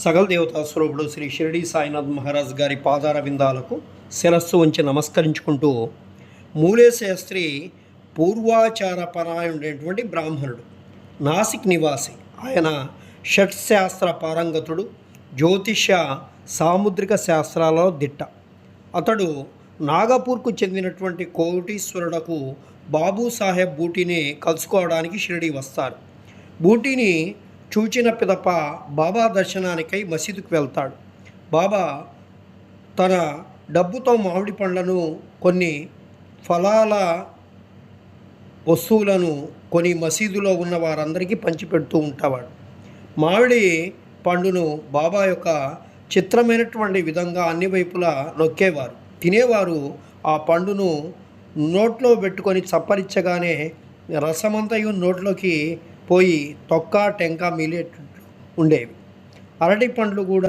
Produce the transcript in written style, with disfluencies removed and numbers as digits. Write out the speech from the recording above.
సకల దేవతా స్వరూపుడు శ్రీ షిరిడి సాయినాథ్ మహారాజ్ గారి పాదార విందాలకు శిరస్సు ఉంచి నమస్కరించుకుంటూ, మూలే శాస్త్రి పూర్వాచార పరాయణుడైనటువంటి బ్రాహ్మణుడు, నాసిక్ నివాసి. ఆయన షట్శాస్త్ర పారంగతుడు, జ్యోతిష సాముద్రిక శాస్త్రాలలో దిట్ట. అతడు నాగపూర్కు చెందినటువంటి కోటీశ్వరుడకు బాబూసాహెబ్ బూటీని కలుసుకోవడానికి షిరిడి వస్తారు. బూటీని చూచిన పిదప బాబా దర్శనానికై మసీదుకు వెళ్తాడు. బాబా తన డబ్బుతో మామిడి పండ్లను, కొన్ని ఫలాల వస్తువులను కొని మసీదులో ఉన్న వారందరికీ పంచిపెడుతూ ఉంటాడు. మామిడి పండును బాబా యొక్క చిత్రమైనటువంటి విధంగా అన్ని వైపులా నొక్కేవారు. తినేవారు ఆ పండును నోట్లో పెట్టుకొని చప్పరించగానే రసమంతయు నోట్లోకి పోయి తొక్క టెంక మిలేటట్లు ఉండేవి. అరటి పండ్లు కూడా